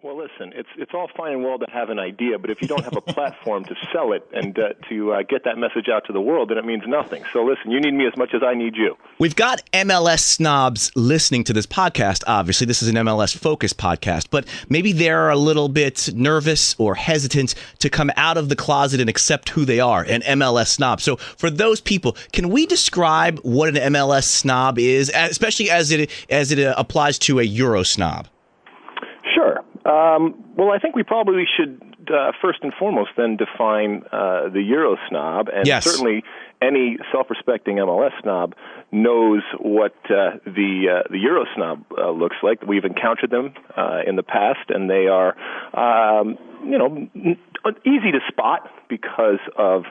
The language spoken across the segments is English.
Well, listen, it's all fine and well to have an idea, but if you don't have a platform to sell it and to get that message out to the world, then it means nothing. So listen, you need me as much as I need you. We've got MLS snobs listening to this podcast, obviously. This is an MLS-focused podcast, but maybe they're a little bit nervous or hesitant to come out of the closet and accept who they are, an MLS snob. So for those people, can we describe what an MLS snob is, especially as it applies to a Euro snob? Sure. Well, I think we probably should first and foremost then define the Euro snob, and yes. Certainly any self-respecting MLS snob knows what the Euro snob looks like. We've encountered them in the past, and they are easy to spot because of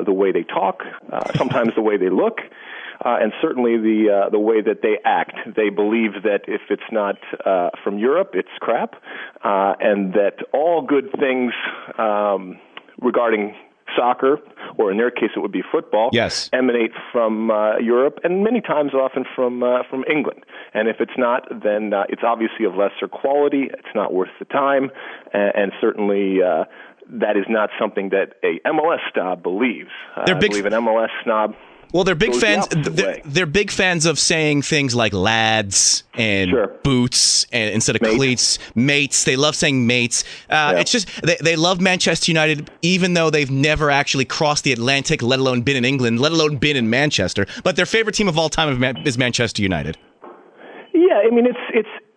the way they talk, sometimes the way they look. And certainly the way that they act. They believe that if it's not from Europe, it's crap, and that all good things regarding soccer, or in their case it would be football, yes, emanate from Europe, and many times often from England. And if it's not, then it's obviously of lesser quality. It's not worth the time, and certainly that is not something that a MLS snob believes. I believe an MLS snob. Well, they're big fans. They're big fans of saying things like lads and boots and instead of cleats, mates. They love saying mates. It's just they love Manchester United, even though they've never actually crossed the Atlantic, let alone been in England, let alone been in Manchester. But their favorite team of all time is Manchester United. Yeah, I mean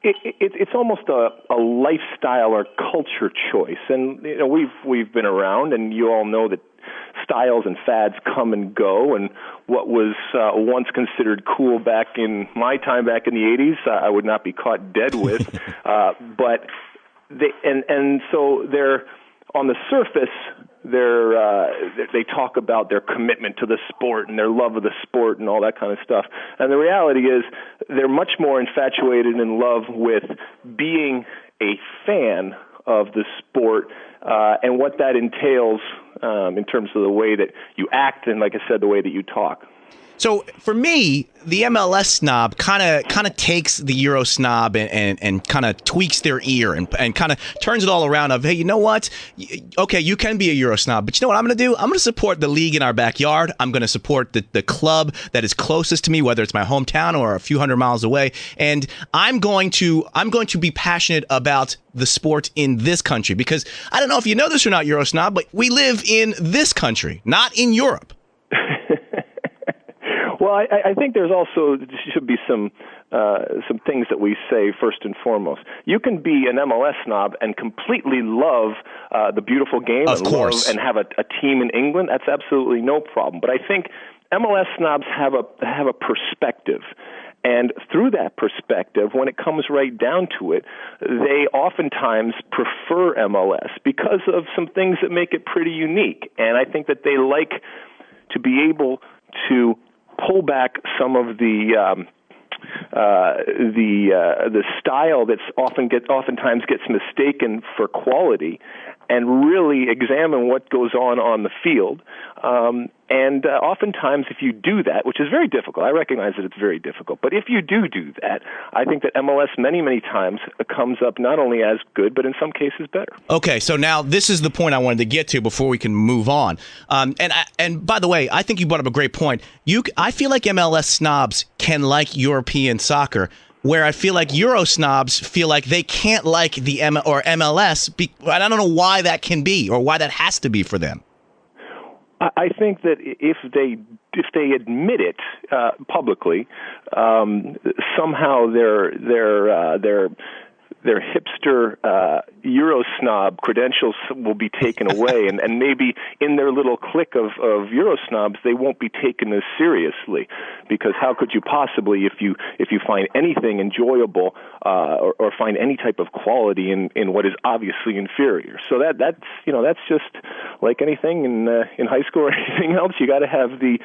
it's almost a lifestyle or culture choice, and we've been around, and you all know that styles and fads come and go, and what was once considered cool back in my time back in the 80s, I would not be caught dead with. But so they're on the surface, they talk about their commitment to the sport and their love of the sport and all that kind of stuff. And the reality is they're much more infatuated and in love with being a fan of the sport and what that entails in terms of the way that you act and, like I said, the way that you talk. So for me, the MLS snob kind of takes the Euro snob and kind of tweaks their ear and kind of turns it all around of, hey, you know what? Okay, you can be a Euro snob, but you know what I'm going to do? I'm going to support the league in our backyard. I'm going to support the club that is closest to me, whether it's my hometown or a few hundred miles away. And I'm going to be passionate about the sport in this country, because I don't know if you know this or not, Euro snob, but we live in this country, not in Europe. Well, I think there should be some things that we say first and foremost. You can be an MLS snob and completely love the beautiful game and have a team in England. That's absolutely no problem. But I think MLS snobs have a perspective. And through that perspective, when it comes right down to it, they oftentimes prefer MLS because of some things that make it pretty unique. And I think that they like to be able to pull back some of the style that's oftentimes gets mistaken for quality, and really examine what goes on the field. And oftentimes, if you do that, which is very difficult, I recognize that it's very difficult, but if you do that, I think that MLS many, many times comes up not only as good, but in some cases better. Okay, so now this is the point I wanted to get to before we can move on. And by the way, I think you brought up a great point. I feel like MLS snobs can like European soccer, where I feel like Euro snobs feel like they can't like the MLS. I don't know why that can be, or why that has to be for them. I think that if they admit it publicly, somehow their hipster Euro snob credentials will be taken away, and maybe in their little clique of Euro snobs, they won't be taken as seriously, because how could you possibly, if you find anything enjoyable or find any type of quality in what is obviously inferior? So that's just like anything in high school or anything else. You got to have the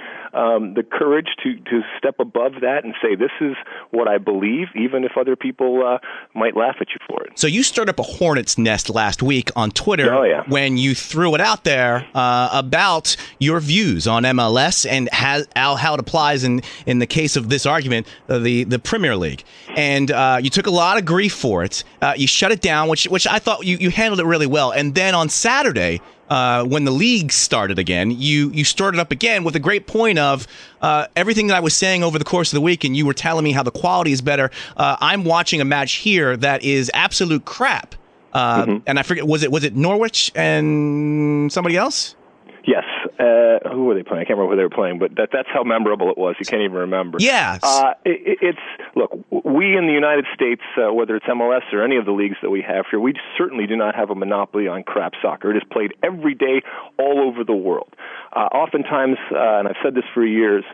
courage to step above that and say, this is what I believe, even if other people might laugh at at you for it. So you stirred up a hornet's nest last week on Twitter when you threw it out there about your views on MLS and how it applies in the case of this argument, the Premier League. And you took a lot of grief for it. You shut it down, which I thought you handled it really well. And then on Saturday, when the league started again, you started up again with a great point of everything that I was saying over the course of the week, and you were telling me how the quality is better. I'm watching a match here that is absolute crap. And I forget, was it Norwich and somebody else? Yes. Who were they playing? I can't remember who they were playing, but that's how memorable it was. You can't even remember. Yeah. Look, we in the United States, whether it's MLS or any of the leagues that we have here, we certainly do not have a monopoly on crap soccer. It is played every day all over the world. Oftentimes, and I've said this for years,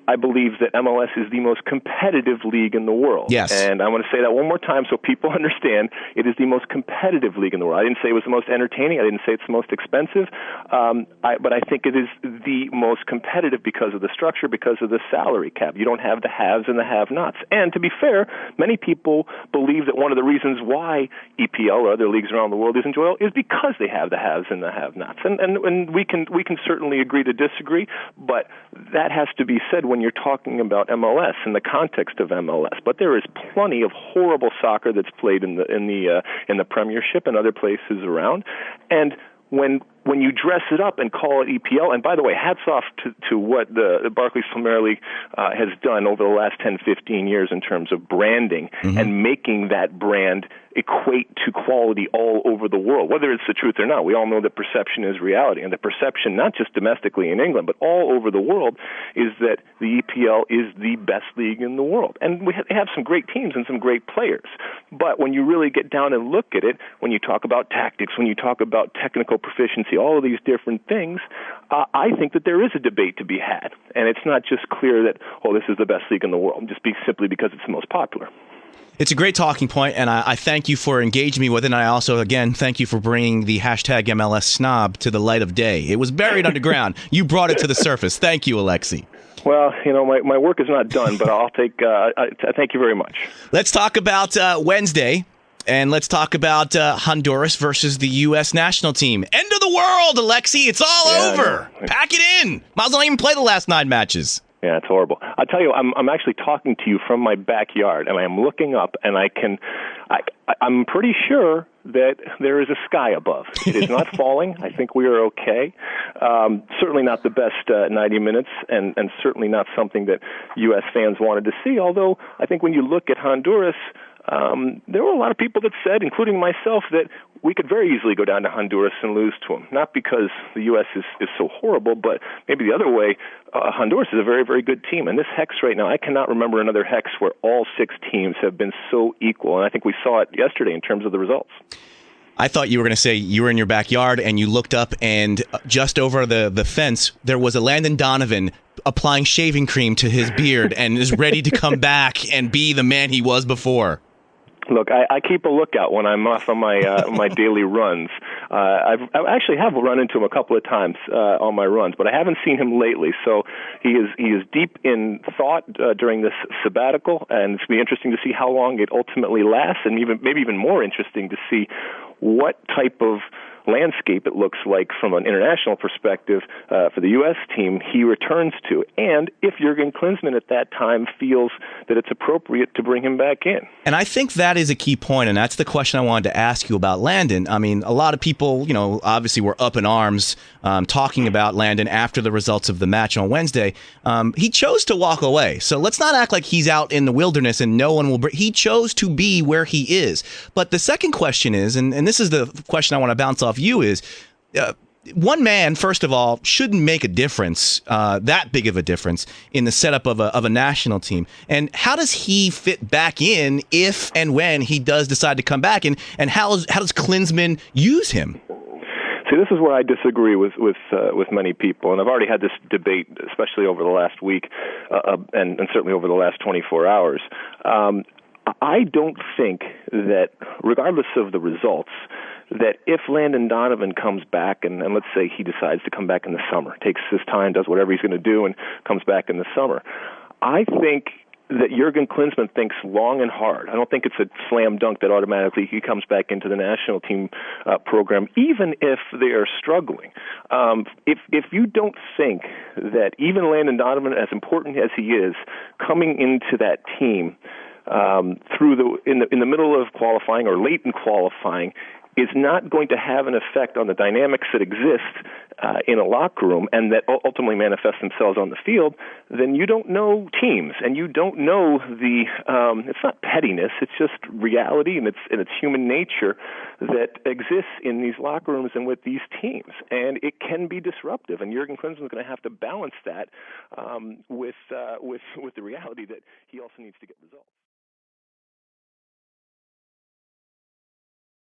I believe that MLS is the most competitive league in the world. Yes. And I want to say that one more time so people understand it is the most competitive league in the world. I didn't say it was the most entertaining. I didn't say it's the most expensive. But I think it is the most competitive because of the structure, because of the salary cap. You don't have the haves and the have-nots. And to be fair, many people believe that one of the reasons why EPL or other leagues around the world is enjoyable is because they have the haves and the have-nots. And we can certainly agree to disagree, but that has to be said when you're talking about MLS in the context of MLS. But there is plenty of horrible soccer that's played in the Premiership and other places around. And when you dress it up and call it EPL, and by the way, hats off to what the Barclays Premier League has done over the last 10, 15 years in terms of branding and making that brand equate to quality all over the world, whether it's the truth or not. We all know that perception is reality, and the perception, not just domestically in England, but all over the world, is that the EPL is the best league in the world. And we have some great teams and some great players. But when you really get down and look at it, when you talk about tactics, when you talk about technical proficiency, all of these different things, I think that there is a debate to be had. And it's not just clear that, this is the best league in the world, just simply because it's the most popular. It's a great talking point, and I thank you for engaging me with it, and I also, again, thank you for bringing the hashtag MLS snob to the light of day. It was buried underground. You brought it to the surface. Thank you, Alexi. Well, my work is not done, but I'll take. Thank you very much. Let's talk about Wednesday, and let's talk about Honduras versus the U.S. national team. End of the world, Alexi. It's all over. Pack it in. Might as well not even play the last 9 matches. Yeah, it's horrible. I'll tell you, I'm actually talking to you from my backyard, and I'm looking up, and I'm pretty sure that there is a sky above. It is not falling. I think we are okay. Certainly not the best 90 minutes, and certainly not something that U.S. fans wanted to see, although I think when you look at Honduras, there were a lot of people that said, including myself, that we could very easily go down to Honduras and lose to them. Not because the U.S. is so horrible, but maybe the other way. Honduras is a very, very good team. And this hex right now, I cannot remember another hex where all 6 teams have been so equal. And I think we saw it yesterday in terms of the results. I thought you were going to say you were in your backyard and you looked up and just over the fence, there was a Landon Donovan applying shaving cream to his beard and is ready to come back and be the man he was before. Look, I keep a lookout when I'm off on my my daily runs. I actually have run into him a couple of times on my runs, but I haven't seen him lately. So he is deep in thought during this sabbatical, and it's going to be interesting to see how long it ultimately lasts, and maybe even more interesting to see what type of landscape it looks like from an international perspective for the U.S. team he returns to, and if Jurgen Klinsmann at that time feels that it's appropriate to bring him back in. And I think that is a key point, and that's the question I wanted to ask you about Landon. I mean, a lot of people, obviously were up in arms talking about Landon after the results of the match on Wednesday. He chose to walk away, so let's not act like he's out in the wilderness and no one will he chose to be where he is. But the second question is, and this is the question I want to bounce off you, is one man, first of all, shouldn't make a difference, that big of a difference in the setup of a national team. And how does he fit back in if and when he does decide to come back? And how does Klinsmann use him? See, this is where I disagree with many people, and I've already had this debate, especially over the last week, and certainly over the last 24 hours. I don't think that, regardless of the results, that if Landon Donovan comes back, and let's say he decides to come back in the summer, takes his time, does whatever he's going to do, and comes back in the summer, I think that Jurgen Klinsmann thinks long and hard. I don't think it's a slam dunk that automatically he comes back into the national team program, even if they are struggling. If you don't think that even Landon Donovan, as important as he is, coming into that team in the middle of qualifying or late in qualifying, is not going to have an effect on the dynamics that exist in a locker room and that ultimately manifest themselves on the field, then you don't know teams and you don't know it's not pettiness, it's just reality and it's human nature that exists in these locker rooms and with these teams. And it can be disruptive, and Jurgen Klinsmann is going to have to balance that with the reality that he also needs to get results.